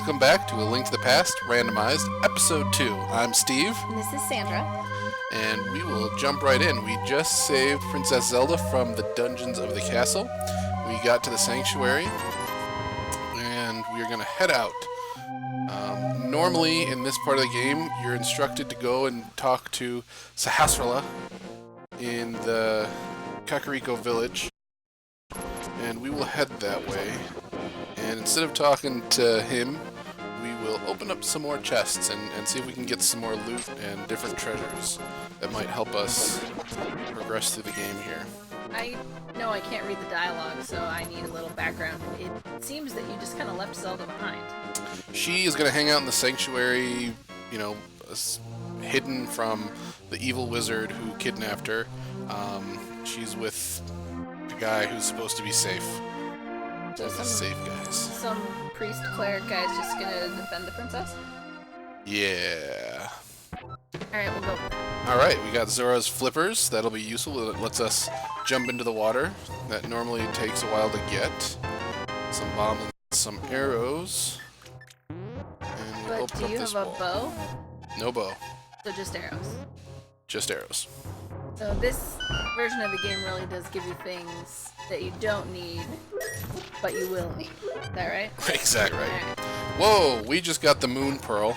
Welcome back to A Link to the Past, Randomized, Episode 2. I'm Steve. And this is Sandra. And we will jump right in. We just saved Princess Zelda from the dungeons of the castle. We got to the sanctuary, and we are going to head out. Normally, in this part of the game, you're instructed to go and talk to Sahasrahla in the Kakariko village, and we will head that way. And instead of talking to him, we will open up some more chests and see if we can get some more loot and different treasures that might help us progress through the game here. I know I can't read the dialogue, so I need a little background. It seems that you just kind of left Zelda behind. She is going to hang out in the sanctuary, you know, hidden from the evil wizard who kidnapped her. She's with a guy who's supposed to be safe. So Safe guys. Some priest cleric guy's just gonna defend the princess? Yeah. Alright, we'll go. Alright, we got Zora's flippers. That'll be useful. It lets us jump into the water. That normally takes a while to get. Some bombs and some arrows. And we'll But do you have a bow? No bow. So just arrows. Just arrows. So this version of the game really does give you things that you don't need, but you will need. Is that right? Exactly right. Alright. Whoa, we just got the moon pearl.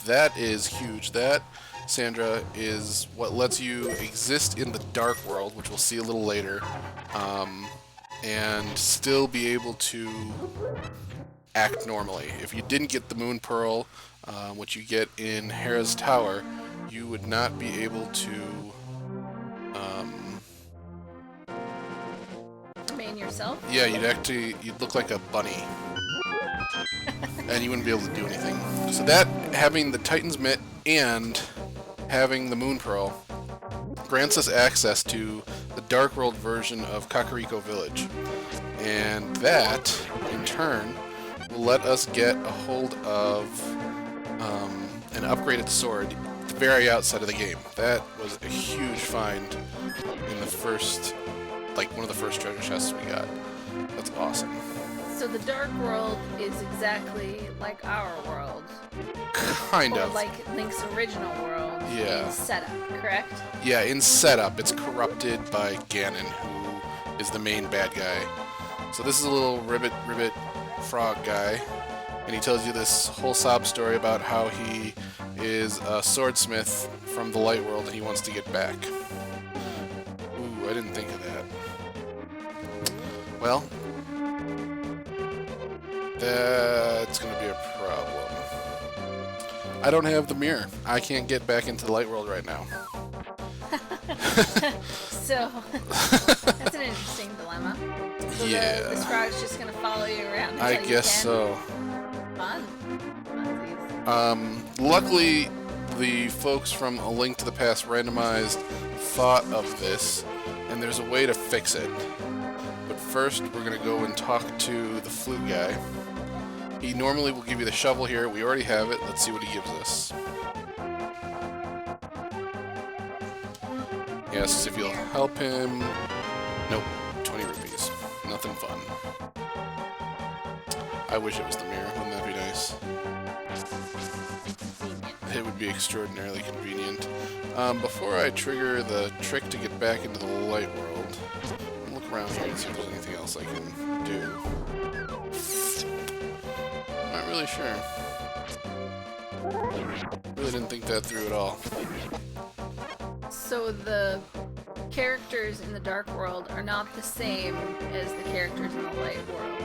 That is huge. That, Sandra, is what lets you exist in the dark world, which we'll see a little later, and still be able to act normally. If you didn't get the moon pearl, which you get in Hera's Tower, you would not be able to Remain yourself? yeah, you'd look like a bunny. And you wouldn't be able to do anything. So that, having the Titan's Mitt and having the Moon Pearl, grants us access to the Dark World version of Kakariko Village. And that, in turn, will let us get a hold of an upgraded sword at the very outside of the game. That was a huge find in the first, like one of the first treasure chests we got. That's awesome. So the Dark World is exactly like our world. Kind Or of. like Link's original world Yeah. in setup, correct? Yeah, in setup, it's corrupted by Ganon, who is the main bad guy. So this is a little ribbit frog guy, and he tells you this whole sob story about how he is a swordsmith from the light world and he wants to get back. Ooh, I didn't think of that. Well, that's going to be a problem. I don't have the mirror. I can't get back into the light world right now. So, that's an interesting dilemma. So Yeah. this frog's just gonna follow you around until I you guess can? so. Fun. Funsies. Luckily, the folks from A Link to the Past Randomized thought of this, and there's a way to fix it. But first, we're going to go and talk to the flute guy. He normally will give you the shovel here. We already have it. Let's see what he gives us. Yes, if you'll help him... Nope, 20 rupees. Nothing fun. I wish it was the mirror. Wouldn't that be nice? It would be extraordinarily convenient. Before I trigger the trick to get back into the light world, I'll look around here and see if there's anything else I can do. Not really sure. Really didn't think that through at all. So the characters in the Dark World are not the same as the characters in the Light World,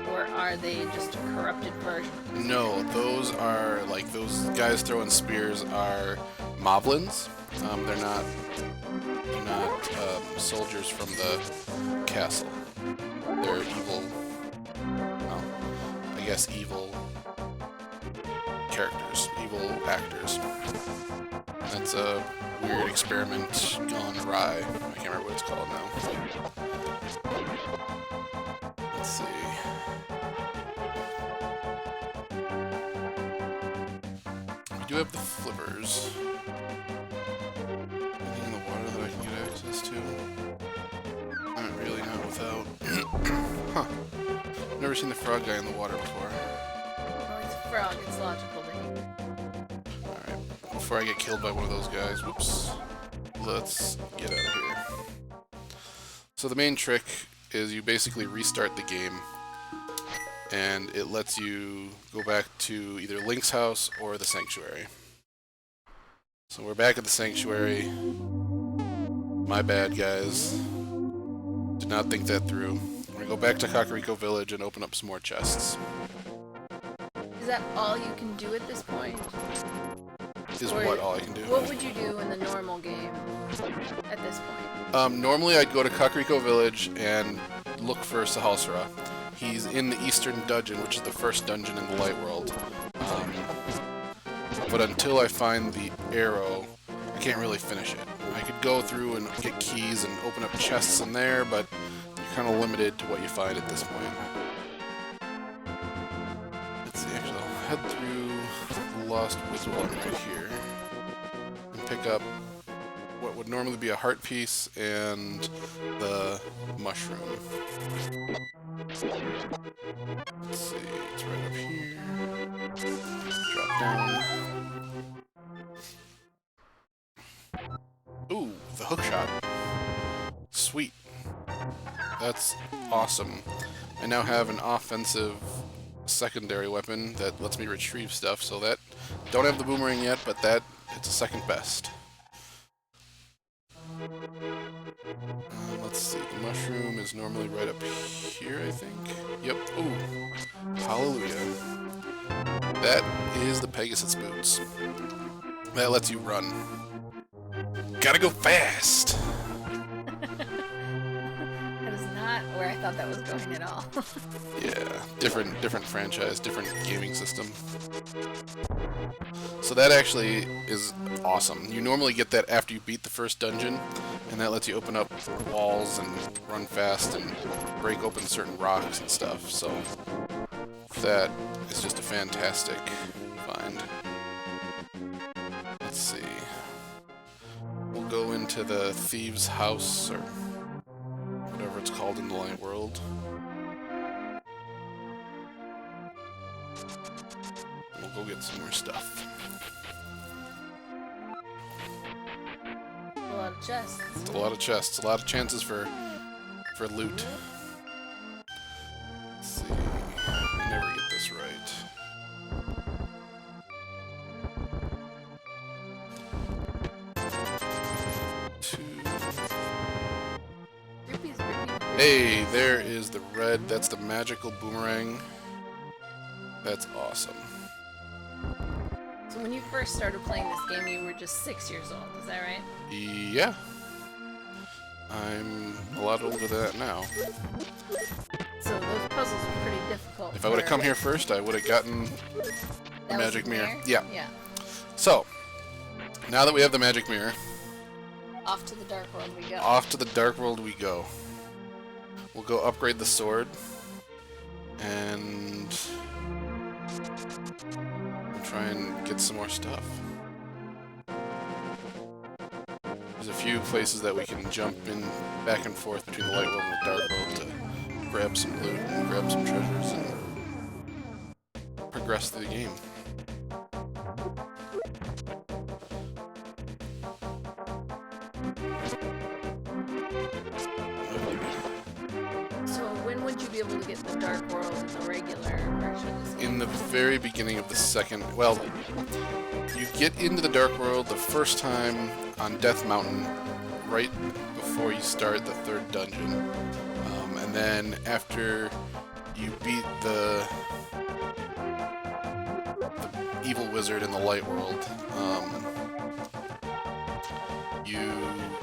or are they just a corrupted version? No, those are, like, those guys throwing spears are moblins. They're not soldiers from the castle. They're evil, well, I guess evil characters, evil actors. That's a weird experiment gone awry. I can't remember what it's called now. Let's see. We do have the flippers. Anything in the water that I can get access to? Not really, not without. Huh. Never seen the frog guy in the water before. Well, he's frog, it's logical that he... Alright, before I get killed by one of those guys, whoops, let's get out of here. So the main trick is you basically restart the game, and it lets you go back to either Link's house or the Sanctuary. So we're back at the Sanctuary. My bad, guys. Did not think that through. We're gonna go back to Kakariko Village and open up some more chests. Is that all you can do at this point? Is what all I can do. What would you do in the normal game at this point? Normally I'd go to Kakariko Village and look for Sahasrara. He's in the Eastern Dungeon, which is the first dungeon in the Light World. But until I find the arrow, I can't really finish it. I could go through and get keys and open up chests in there, but you're kind of limited to what you find at this point. Let's see, actually, I'll head through the Lost Wizard right here and pick up what would normally be a heart piece and the mushroom. Let's see, it's right up here. Drop down. Ooh, the hook shot. Sweet. That's awesome. I now have an offensive secondary weapon that lets me retrieve stuff, so that... Don't have the boomerang yet, but that... it's a second best. Let's see, the mushroom is normally right up here, I think. Yep. Ooh. Hallelujah. That is the Pegasus boots. That lets you run. Gotta go fast! That is not where I thought that was going at all. Yeah, different franchise, different gaming system. So that actually is awesome. You normally get that after you beat the first dungeon, and that lets you open up walls and run fast and break open certain rocks and stuff. So that is just a fantastic find. Let's see. We'll go into the Thieves' House, or whatever it's called in the Light World. We'll go get some more stuff. A lot of chests. It's a lot of chests, a lot of chances for loot. Let's see. I never get this right. Hey, there is the red. That's the magical boomerang. That's awesome. So when you first started playing this game, you were just 6 years old, is that right? Yeah. I'm a lot older than that now. So those puzzles were pretty difficult. If I would have come here first, I would have gotten the magic mirror. Yeah. Yeah. So, now that we have the magic mirror, off to the Dark World we go. Off to the Dark World we go. We'll go upgrade the sword, and we'll try and get some more stuff. There's a few places that we can jump in back and forth between the Light World and the Dark World to grab some loot and grab some treasures and progress through the game. Would you be able to get the Dark World in the regular version of this game? In the very beginning of the second... Well, you get into the Dark World the first time on Death Mountain, right before you start the third dungeon. And then after you beat the evil wizard in the Light World, you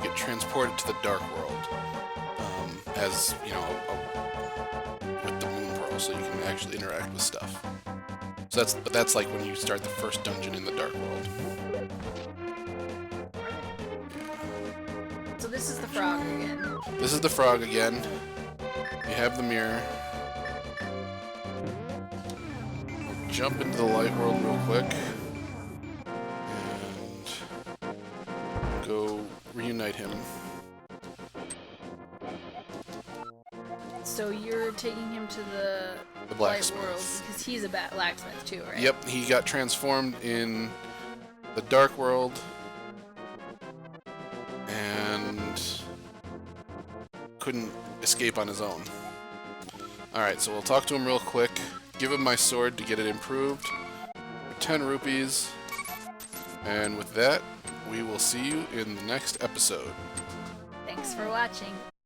get transported to the Dark World. As, you know, with the Moon Pearl, so you can actually interact with stuff. So that's like when you start the first dungeon in the Dark World. So this is the frog again. This is the frog again. You have the mirror. We'll jump into the Light World real quick. And go reunite him. so you're taking him to the light blacksmith. world because he's a blacksmith too, right? Yep, he got transformed in the dark world and couldn't escape on his own. Alright, so we'll talk to him real quick, give him my sword to get it improved for 10 rupees, and with that, we will see you in the next episode. Thanks for watching.